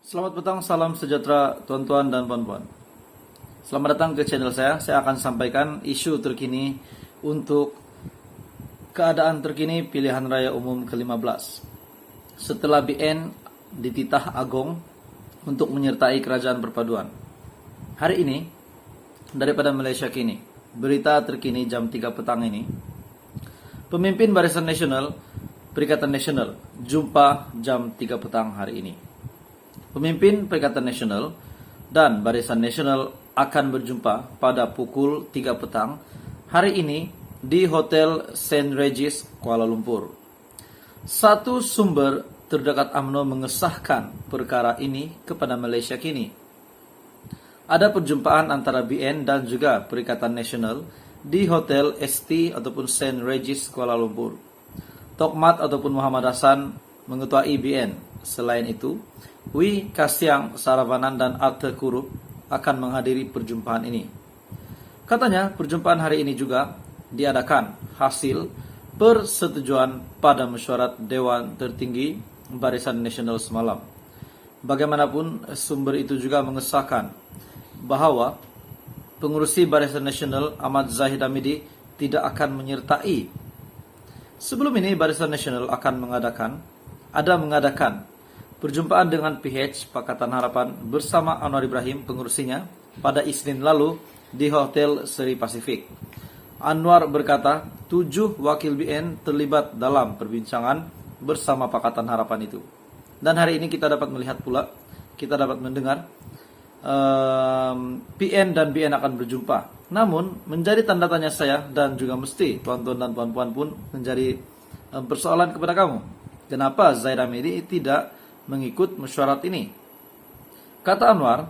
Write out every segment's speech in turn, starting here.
Selamat petang, salam sejahtera tuan-tuan dan puan-puan. Selamat datang ke channel saya. Saya akan sampaikan isu terkini untuk keadaan terkini pilihan raya umum ke-15. Setelah BN dititah Agong untuk menyertai kerajaan perpaduan. Hari ini, daripada Malaysia Kini, berita terkini jam 3 petang ini, pemimpin Barisan Nasional, Perikatan Nasional, jumpa jam 3 petang hari ini. Pemimpin Perikatan Nasional dan Barisan Nasional akan berjumpa pada pukul 3 petang hari ini di Hotel St. Regis, Kuala Lumpur. Satu sumber terdekat UMNO mengesahkan perkara ini kepada Malaysia Kini. Ada perjumpaan antara BN dan juga Perikatan Nasional di Hotel ST ataupun St. Regis, Kuala Lumpur. Tokmat ataupun Muhammad Hassan mengetuai BN. Selain itu, Wi Kasiang Saravanan dan Arthur Kurup akan menghadiri perjumpaan ini. Katanya perjumpaan hari ini juga diadakan hasil persetujuan pada mesyuarat Dewan Tertinggi Barisan Nasional semalam. Bagaimanapun, sumber itu juga mengesahkan bahwa pengurusi Barisan Nasional Ahmad Zahid Hamidi tidak akan menyertai. Sebelum ini Barisan Nasional akan mengadakan perjumpaan dengan PH Pakatan Harapan bersama Anwar Ibrahim pengurusinya pada Isnin lalu di Hotel Seri Pasifik. Anwar berkata 7 wakil BN terlibat dalam perbincangan bersama Pakatan Harapan itu. Dan hari ini kita dapat melihat pula, kita dapat mendengar PN dan BN akan berjumpa. Namun menjadi tanda tanya saya dan juga mesti tuan-tuan dan puan-puan pun menjadi persoalan kepada kamu. Kenapa Zahid Hamidi tidak mengikut mesyuarat ini? Kata Anwar,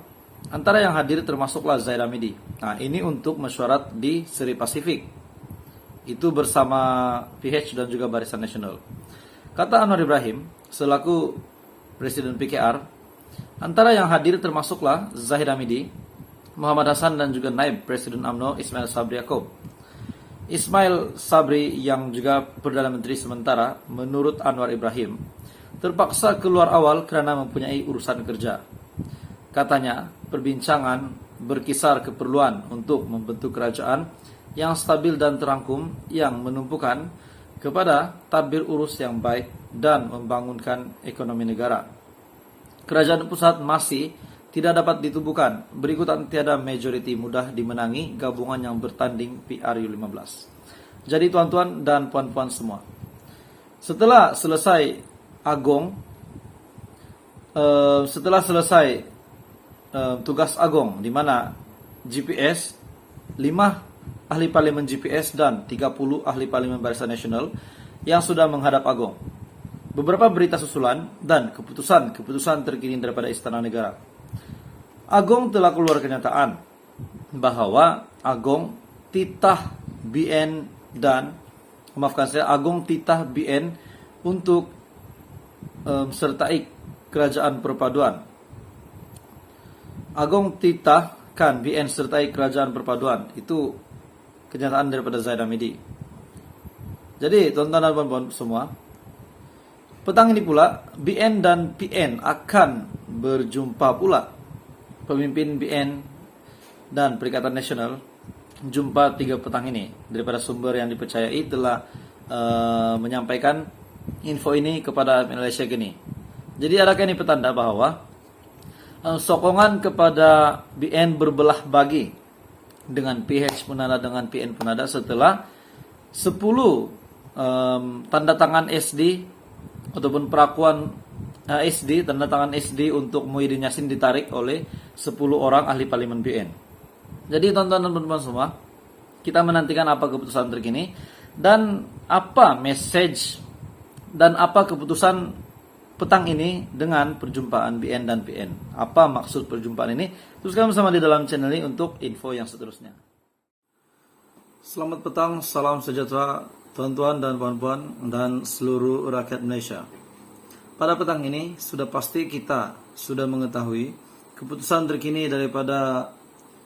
antara yang hadir termasuklah Zahid Hamidi. Nah, ini untuk mesyuarat di Seri Pasifik. Itu bersama PH dan juga Barisan Nasional. Kata Anwar Ibrahim, selaku Presiden PKR, antara yang hadir termasuklah Zahid Hamidi, Muhammad Hassan dan juga Naib Presiden UMNO Ismail Sabri Yaakob. Ismail Sabri yang juga Perdana Menteri sementara, menurut Anwar Ibrahim, terpaksa keluar awal karena mempunyai urusan kerja. Katanya, perbincangan berkisar keperluan untuk membentuk kerajaan yang stabil dan terangkum yang menumpukan kepada tadbir urus yang baik dan membangunkan ekonomi negara. Kerajaan pusat masih tidak dapat ditubuhkan, berikutan tiada majority mudah dimenangi gabungan yang bertanding PRU15. Jadi tuan-tuan dan puan-puan semua, setelah selesai tugas Agong, di mana GPS 5 ahli parlimen GPS dan 30 ahli parlimen Barisan Nasional yang sudah menghadap Agong. Beberapa berita susulan dan keputusan terkini daripada Istana Negara. Agong telah keluar kenyataan bahwa Agong titah BN untuk sertai kerajaan perpaduan. Agong titahkan BN sertai kerajaan perpaduan. Itu kenyataan daripada Zahid Hamidi. Jadi tuan-tuan dan puan-puan semua, petang ini pula BN dan PN akan berjumpa pula. Pemimpin BN dan Perikatan Nasional jumpa 3 petang ini. Daripada sumber yang dipercayai telah menyampaikan info ini kepada Malaysia Kini. Jadi adakah ini petanda bahwa sokongan kepada BN berbelah bagi dengan PH punada dengan PN punada setelah 10 tanda tangan SD ataupun perakuan SD, tanda tangan SD untuk Muhyiddin Yassin ditarik oleh 10 orang ahli parlimen BN. Jadi tuan-tuan dan teman-teman semua, kita menantikan apa keputusan terkini dan apa message dan apa keputusan petang ini dengan perjumpaan BN dan PN. Apa maksud perjumpaan ini? Teruskan bersama di dalam channel ini untuk info yang seterusnya. Selamat petang, salam sejahtera tuan-tuan dan puan-puan dan seluruh rakyat Malaysia. Pada petang ini sudah pasti kita sudah mengetahui keputusan terkini daripada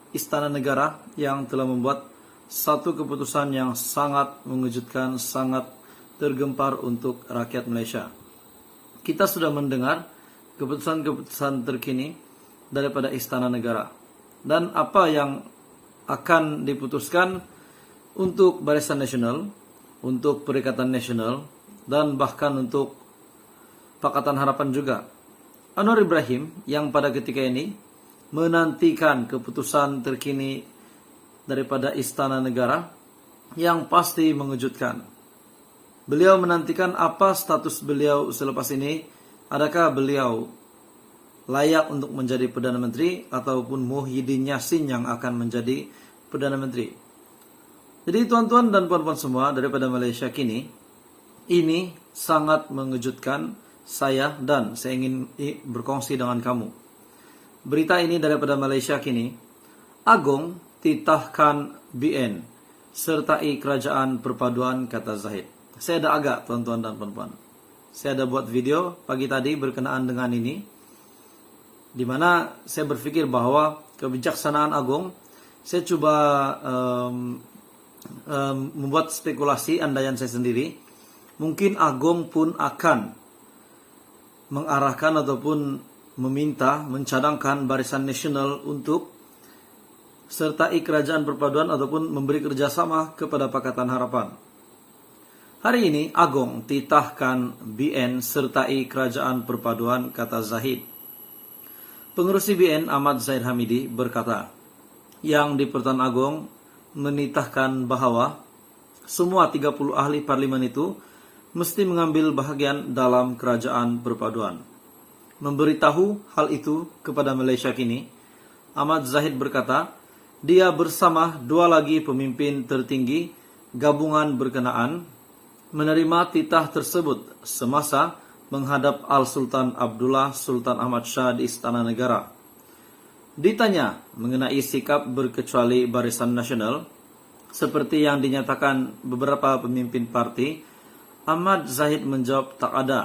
Istana Negara yang telah membuat satu keputusan yang sangat mengejutkan, sangat tergempar untuk rakyat Malaysia. Kita sudah mendengar keputusan-keputusan terkini daripada Istana Negara dan apa yang akan diputuskan untuk Barisan Nasional, untuk Perikatan Nasional, dan bahkan untuk Pakatan Harapan juga. Anwar Ibrahim yang pada ketika ini menantikan keputusan terkini daripada Istana Negara yang pasti mengejutkan. Beliau menantikan apa status beliau selepas ini, adakah beliau layak untuk menjadi Perdana Menteri ataupun Muhyiddin Yassin yang akan menjadi Perdana Menteri. Jadi tuan-tuan dan puan-puan semua daripada Malaysia kini, ini sangat mengejutkan saya dan saya ingin berkongsi dengan kamu. Berita ini daripada Malaysia kini, Agong titahkan BN sertai kerajaan perpaduan, kata Zahid. Saya ada agak tuan-tuan dan puan-puan. Saya ada buat video pagi tadi berkenaan dengan ini, di mana saya berpikir bahwa kebijaksanaan Agong, saya coba membuat spekulasi andaian saya sendiri, mungkin Agong pun akan mengarahkan ataupun mencadangkan Barisan Nasional untuk sertai kerajaan perpaduan ataupun memberi kerjasama kepada Pakatan Harapan. Hari ini Agong titahkan BN sertai kerajaan perpaduan, kata Zahid. Pengerusi BN Ahmad Zahid Hamidi berkata, yang di Pertuan Agong menitahkan bahwa semua 30 ahli parlimen itu mesti mengambil bahagian dalam kerajaan perpaduan. Memberitahu hal itu kepada Malaysia kini, Ahmad Zahid berkata, dia bersama dua lagi pemimpin tertinggi gabungan berkenaan menerima titah tersebut semasa menghadap Al-Sultan Abdullah Sultan Ahmad Shah di Istana Negara. Ditanya mengenai sikap berkecuali Barisan Nasional, seperti yang dinyatakan beberapa pemimpin parti, Ahmad Zahid menjawab, tak ada.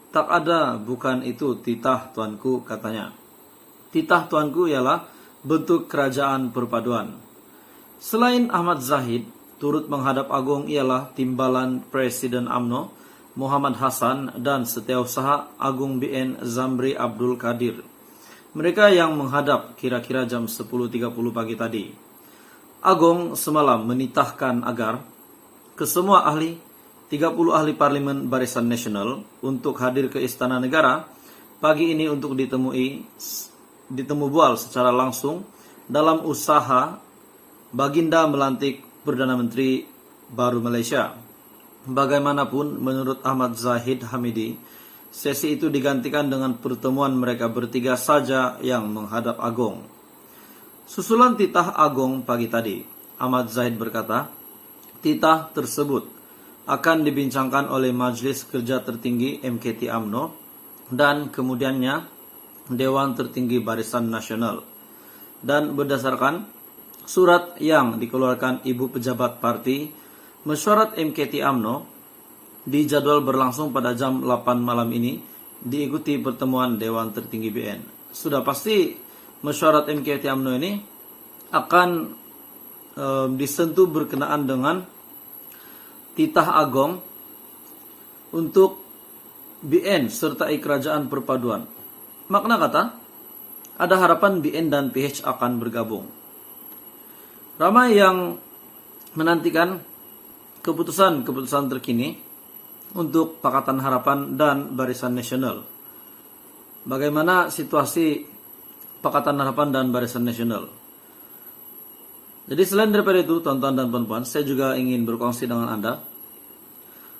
Tak ada, bukan itu titah tuanku, katanya. Titah tuanku ialah bentuk kerajaan perpaduan. Selain Ahmad Zahid, turut menghadap Agong ialah Timbalan Presiden UMNO Muhammad Hassan dan Setiausaha Agung BN Zamri Abdul Qadir. Mereka yang menghadap kira-kira jam 10.30 pagi tadi. Agong semalam menitahkan agar kesemua ahli, 30 ahli parlimen Barisan Nasional untuk hadir ke Istana Negara pagi ini untuk ditemu bual secara langsung dalam usaha Baginda melantik Perdana Menteri baru Malaysia. Bagaimanapun, menurut Ahmad Zahid Hamidi, sesi itu digantikan dengan pertemuan mereka bertiga saja yang menghadap Agong. Susulan titah Agong pagi tadi, Ahmad Zahid berkata, titah tersebut akan dibincangkan oleh Majlis Kerja Tertinggi MKT UMNO dan kemudiannya Dewan Tertinggi Barisan Nasional. Dan berdasarkan surat yang dikeluarkan Ibu Pejabat Parti, mesyuarat MKT UMNO dijadwal berlangsung pada jam 8 malam ini, diikuti pertemuan Dewan Tertinggi BN. Sudah pasti mesyuarat MKT UMNO ini akan disentuh berkenaan dengan titah Agong untuk BN sertai kerajaan perpaduan. Makna kata, ada harapan BN dan PH akan bergabung. Ramai yang menantikan keputusan terkini untuk Pakatan Harapan dan Barisan Nasional. Bagaimana situasi Pakatan Harapan dan Barisan Nasional? Jadi selain daripada itu, tuan-tuan dan puan-puan, saya juga ingin berkongsi dengan Anda.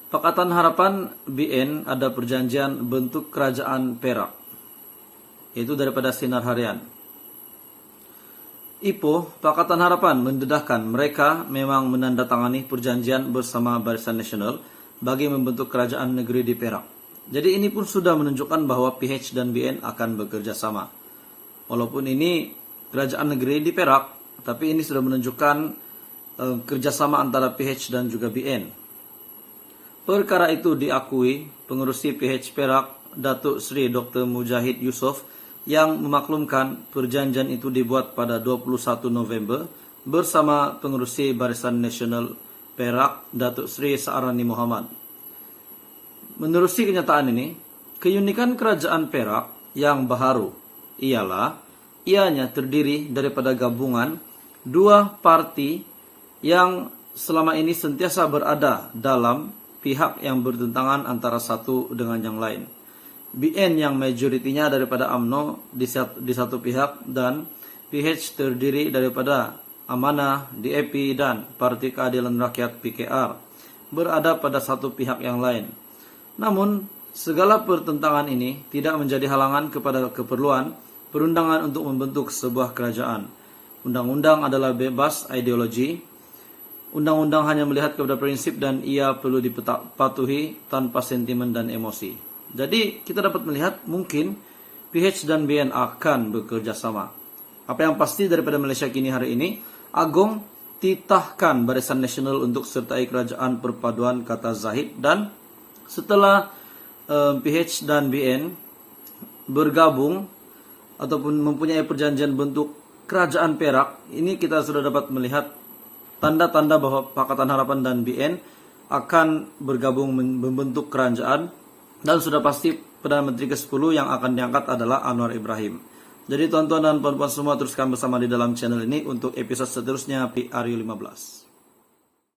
Pakatan Harapan BN ada perjanjian bentuk kerajaan Perak, yaitu daripada Sinar Harian. Ipoh, Pakatan Harapan mendedahkan mereka memang menandatangani perjanjian bersama Barisan Nasional bagi membentuk kerajaan negeri di Perak. Jadi ini pun sudah menunjukkan bahwa PH dan BN akan bekerja sama. Walaupun ini kerajaan negeri di Perak, tapi ini sudah menunjukkan kerjasama antara PH dan juga BN. Perkara itu diakui pengerusi PH Perak, Datuk Seri Dr. Mujahid Yusof, yang memaklumkan perjanjian itu dibuat pada 21 November bersama pengerusi Barisan Nasional Perak, Datuk Seri Sa'arani Muhammad. Menerusi kenyataan ini, keunikan kerajaan Perak yang baharu ialah ianya terdiri daripada gabungan dua parti yang selama ini sentiasa berada dalam pihak yang bertentangan antara satu dengan yang lain. BN yang majoritinya daripada UMNO di satu pihak, dan PH terdiri daripada Amanah, DAP, dan Parti Keadilan Rakyat PKR berada pada satu pihak yang lain. Namun, segala pertentangan ini tidak menjadi halangan kepada keperluan perundangan untuk membentuk sebuah kerajaan. Undang-undang adalah bebas ideologi. Undang-undang hanya melihat kepada prinsip dan ia perlu dipatuhi tanpa sentimen dan emosi. Jadi kita dapat melihat mungkin PH dan BN akan bekerja sama. Apa yang pasti daripada Malaysia kini hari ini, Agong titahkan Barisan Nasional untuk sertai kerajaan perpaduan kata Zahid, dan setelah PH dan BN bergabung ataupun mempunyai perjanjian bentuk kerajaan Perak, ini kita sudah dapat melihat tanda-tanda bahwa Pakatan Harapan dan BN akan bergabung membentuk kerajaan, dan sudah pasti Perdana Menteri ke-10 yang akan diangkat adalah Anwar Ibrahim. Jadi tuan-tuan dan puan-puan semua, teruskan bersama di dalam channel ini untuk episode seterusnya PRU 15.